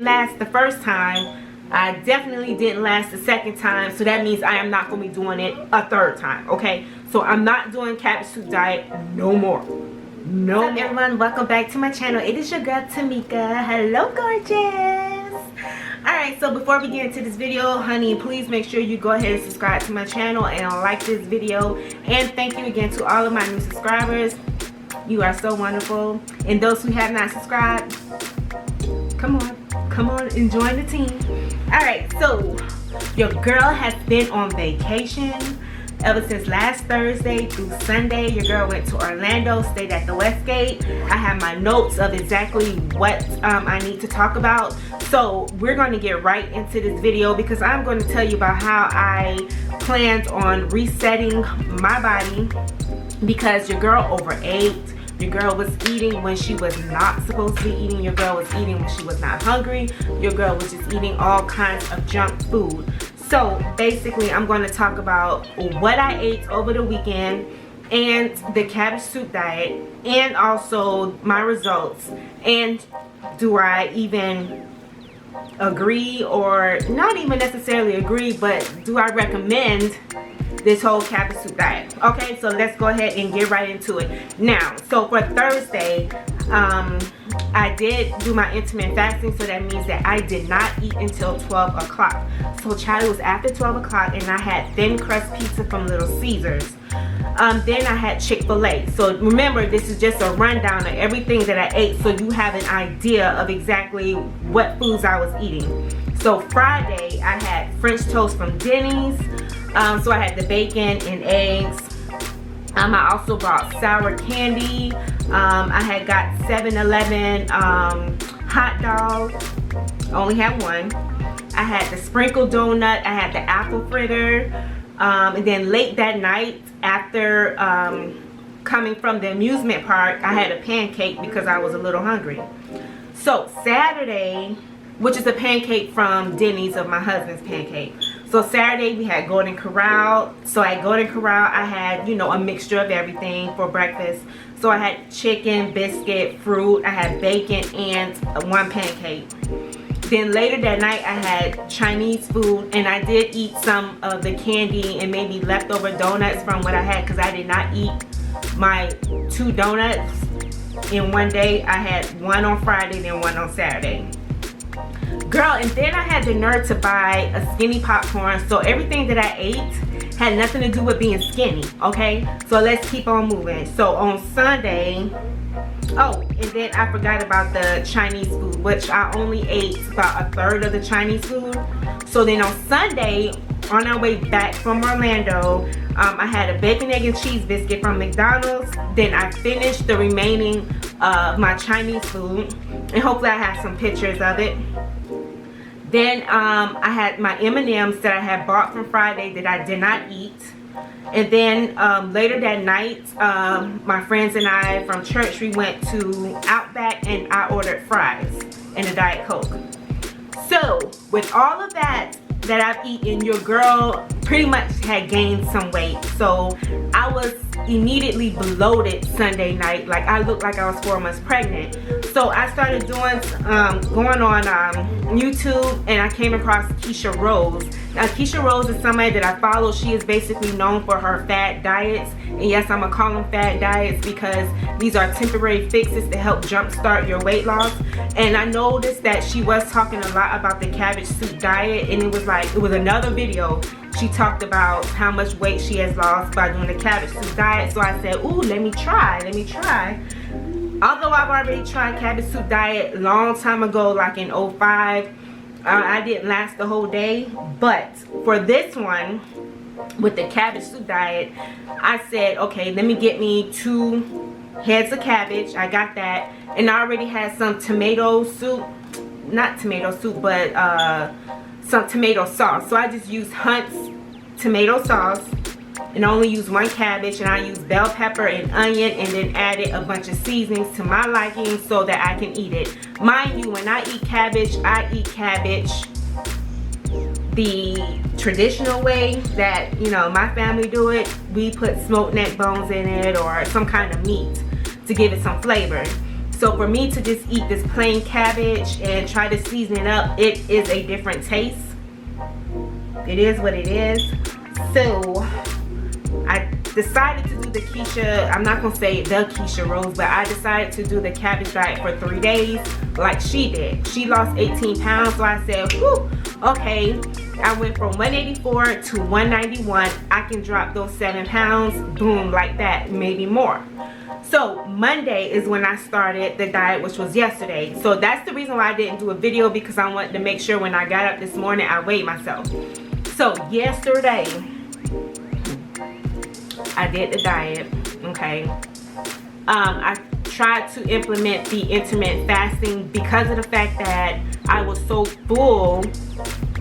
last the first time, I definitely didn't last the second time, so that means I am not going to be doing it a third time, okay? So I'm not doing cabbage soup diet no more. No. What's up, everyone? Welcome back to my channel. It is your girl Tamika. Hello, gorgeous. Alright, so before we get into this video, honey, please make sure you go ahead and subscribe to my channel and like this video. And thank you again to all of my new subscribers. You are so wonderful. And those who have not subscribed, come on and join the team. Alright, so your girl has been on vacation ever since last Thursday through Sunday. Your girl went to Orlando, stayed at the Westgate. I have my notes of exactly what I need to talk about. So we're going to get right into this video because I'm going to tell you about how I planned on resetting my body, because your girl overate. Your girl was eating when she was not supposed to be eating. Your girl was eating when she was not hungry. Your girl was just eating all kinds of junk food. So basically, I'm going to talk about what I ate over the weekend and the cabbage soup diet, and also my results. And do I even agree, or not even necessarily agree, but do I recommend this whole cabbage soup diet? Okay, so let's go ahead and get right into it. Now, so for Thursday, I did do my intermittent fasting, so that means that I did not eat until 12 o'clock. So child, it was after 12 o'clock, and I had thin crust pizza from Little Caesars. Then I had Chick-fil-A. So remember, this is just a rundown of everything that I ate, so you have an idea of exactly what foods I was eating. So Friday, I had French toast from Denny's. So I had the bacon and eggs. I also brought sour candy. I had got 7-Eleven hot dog. I only had one. I had the sprinkled donut. I had the apple fritter. And then late that night, after coming from the amusement park, I had a pancake because I was a little hungry. So Saturday, which is a pancake from Denny's, of my husband's pancake. So Saturday we had Golden Corral. So at Golden Corral I had, you know, a mixture of everything for breakfast. So I had chicken, biscuit, fruit, I had bacon, and one pancake. Then later that night I had Chinese food, and I did eat some of the candy and maybe leftover donuts from what I had, because I did not eat my 2 donuts in one day. I had one on Friday, then one on Saturday. Girl, and then I had the nerve to buy a skinny popcorn. So everything that I ate had nothing to do with being skinny, okay? So let's keep on moving. So on Sunday, oh, and then I forgot about the Chinese food, which I only ate about a third of the Chinese food. So then on Sunday, on our way back from Orlando, I had a bacon, egg, and cheese biscuit from McDonald's. Then I finished the remaining of my Chinese food, and hopefully I have some pictures of it. Then I had my M&Ms that I had bought from Friday that I did not eat. And then later that night, my friends and I from church, we went to Outback, and I ordered fries and a Diet Coke. So with all of that I've eaten, your girl pretty much had gained some weight. So I was immediately bloated Sunday night. Like, I looked like I was 4 months pregnant. So I started doing going on YouTube, and I came across Keisha Rose. Now Keisha Rose is somebody that I follow. She is basically known for her fad diets, and yes, I'm gonna call them fad diets because these are temporary fixes to help jumpstart your weight loss. And I noticed that she was talking a lot about the cabbage soup diet, and it was another video. She talked about how much weight she has lost by doing the cabbage soup diet. So I said, ooh, let me try. Although I've already tried cabbage soup diet a long time ago, like in 05, I didn't last the whole day. But for this one, with the cabbage soup diet, I said, okay, let me get me 2 heads of cabbage. I got that. And I already had some tomato soup, not tomato soup, but some tomato sauce. So I just used Hunt's tomato sauce, and only use 1 cabbage, and I use bell pepper and onion, and then added a bunch of seasonings to my liking so that I can eat it. Mind you, when I eat cabbage the traditional way that, you know, my family do it. We put smoked neck bones in it, or some kind of meat to give it some flavor. So for me to just eat this plain cabbage and try to season it up, it is a different taste. It is what it is. So I decided to do the Keisha, I'm not gonna say the Keisha Rose, but I decided to do the cabbage diet for 3 days like she did. She lost 18 pounds, so I said, whew, okay. I went from 184 to 191. I can drop those 7 pounds, boom, like that, maybe more. So Monday is when I started the diet, which was yesterday. So that's the reason why I didn't do a video, because I wanted to make sure when I got up this morning, I weighed myself. So yesterday, I did the diet, okay. I tried to implement the intermittent fasting because of the fact that I was so full.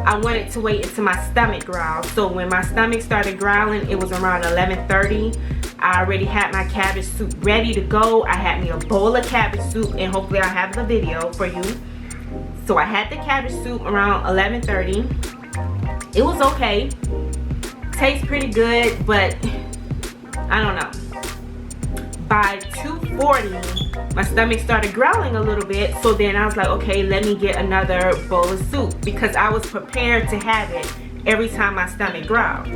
I wanted to wait until my stomach growled. So when my stomach started growling, it was around 11:30. I already had my cabbage soup ready to go. I had me a bowl of cabbage soup, and hopefully I'll have the video for you. So I had the cabbage soup around 11:30. It was okay. Tastes pretty good, but I don't know. By 2:40, my stomach started growling a little bit. So then I was like, okay, let me get another bowl of soup, because I was prepared to have it every time my stomach growled.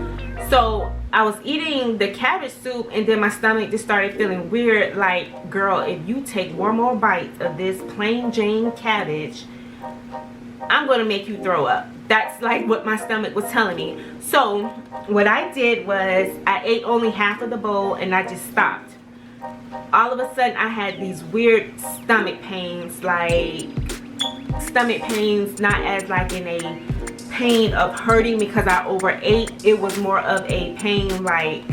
So I was eating the cabbage soup, and then my stomach just started feeling weird. Like, girl, if you take one more bite of this plain Jane cabbage, I'm gonna make you throw up. That's like what my stomach was telling me. So what I did was I ate only half of the bowl, and I just stopped. All of a sudden I had these weird stomach pains, like stomach pains, not as like in a pain of hurting because I overate. It was more of a pain like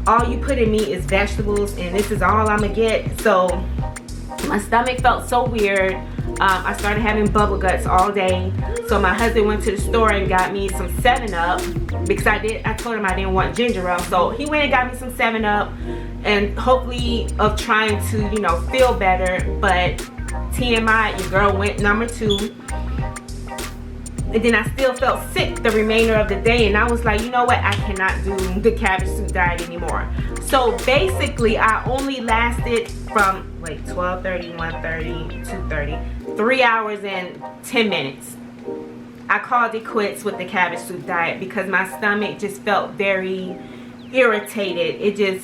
all you put in me is vegetables, and this is all I'm gonna get. So my stomach felt so weird. I started having bubble guts all day. So my husband went to the store and got me some 7-Up, because I told him I didn't want ginger ale. So he went and got me some 7-Up, and hopefully of trying to, you know, feel better. But TMI, your girl went number 2. And then I still felt sick the remainder of the day, and I was like, you know what, I cannot do the cabbage soup diet anymore. So basically I only lasted from 12:30, 1:30, 2:30, 3 hours and 10 minutes. I called it quits with the cabbage soup diet because my stomach just felt very irritated. It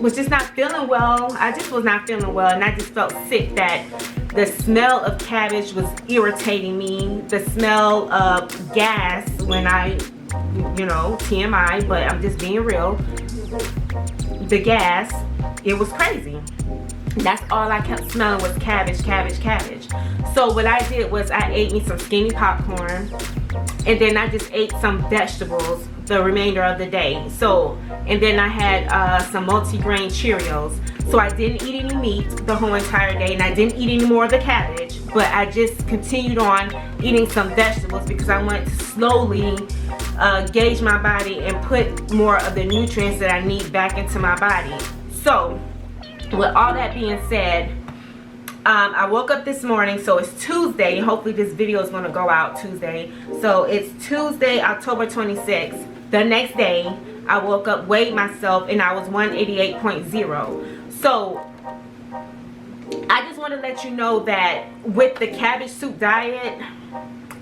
was just not feeling well. I just was not feeling well, and I just felt sick. That the smell of cabbage was irritating me. The smell of gas when I, you know, TMI, but I'm just being real. The gas, it was crazy. That's all I kept smelling was cabbage, cabbage, cabbage. So what I did was I ate me some skinny popcorn, and then I just ate some vegetables the remainder of the day. So, and then I had some multi-grain Cheerios. So I didn't eat any meat the whole entire day, and I didn't eat any more of the cabbage, but I just continued on eating some vegetables because I wanted to slowly gauge my body and put more of the nutrients that I need back into my body. So with all that being said, I woke up this morning, so it's Tuesday. Hopefully this video is going to go out Tuesday. So it's Tuesday, October 26th. The next day, I woke up, weighed myself, and I was 188.0. So I just want to let you know that with the cabbage soup diet,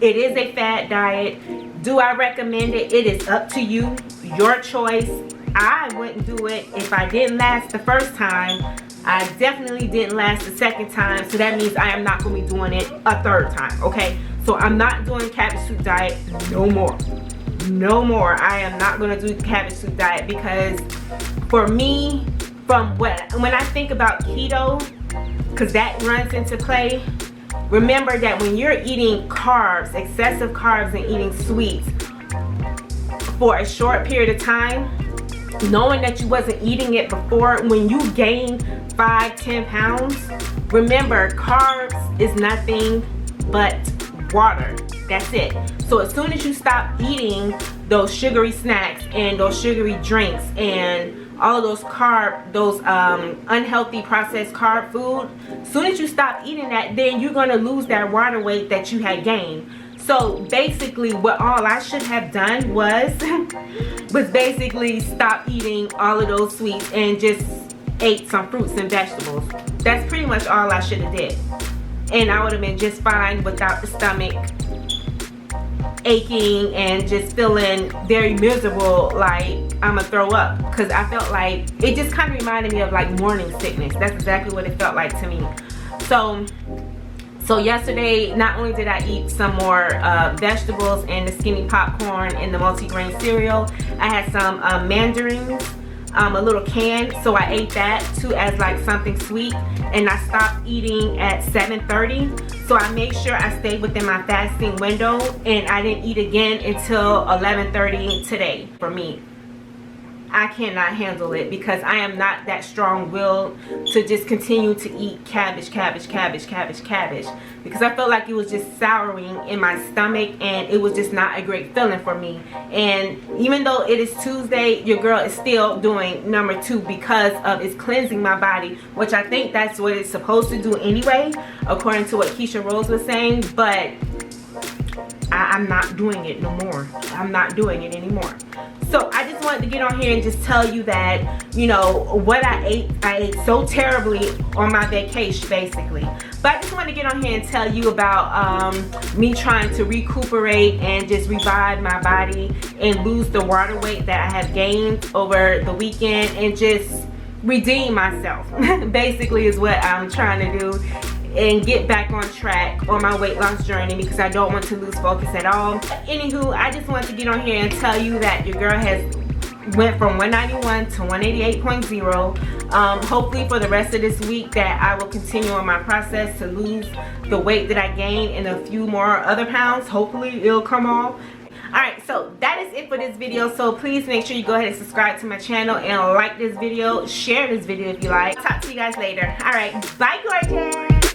it is a fad diet. Do I recommend it? It is up to you, your choice. I wouldn't do it if I didn't last the first time. I definitely didn't last the second time, so that means I am not going to be doing it a third time, okay? So I'm not doing cabbage soup diet no more. No more. I am not going to do the cabbage soup diet because for me, when I think about keto, because that runs into play, remember that when you're eating carbs, excessive carbs, and eating sweets for a short period of time, knowing that you wasn't eating it before, when you gain 5-10 pounds, remember carbs is nothing but water. That's it. So as soon as you stop eating those sugary snacks and those sugary drinks and all of those unhealthy processed carb food, as soon as you stop eating that, then you're going to lose that water weight that you had gained. So basically what all I should have done was basically stop eating all of those sweets and just ate some fruits and vegetables. That's pretty much all I should have did. And I would have been just fine without the stomach aching and just feeling very miserable, like I'm gonna throw up. Because I felt like, it just kind of reminded me of like morning sickness. That's exactly what it felt like to me. So yesterday, not only did I eat some more vegetables and the skinny popcorn and the multigrain cereal, I had some mandarins, a little can, so I ate that too as like something sweet. And I stopped eating at 7:30, so I made sure I stayed within my fasting window, and I didn't eat again until 11:30 today. For me, I cannot handle it because I am not that strong-willed to just continue to eat cabbage because I felt like it was just souring in my stomach, and it was just not a great feeling for me. And even though it is Tuesday, your girl is still doing number 2 because of it's cleansing my body, which I think that's what it's supposed to do anyway, according to what Keisha Rose was saying. But I'm not doing it no more. I'm not doing it anymore. So I just wanted to get on here and just tell you that, you know, what I ate so terribly on my vacation, basically. But I just wanted to get on here and tell you about me trying to recuperate and just revive my body and lose the water weight that I have gained over the weekend and just redeem myself, basically, is what I'm trying to do, and get back on track on my weight loss journey because I don't want to lose focus at all. Anywho, I just wanted to get on here and tell you that your girl has went from 191 to 188.0. Hopefully for the rest of this week that I will continue on my process to lose the weight that I gained and a few more other pounds. Hopefully it'll come off. Alright, so that is it for this video. So please make sure you go ahead and subscribe to my channel and like this video. Share this video if you like. Talk to you guys later. Alright, bye gorgeous.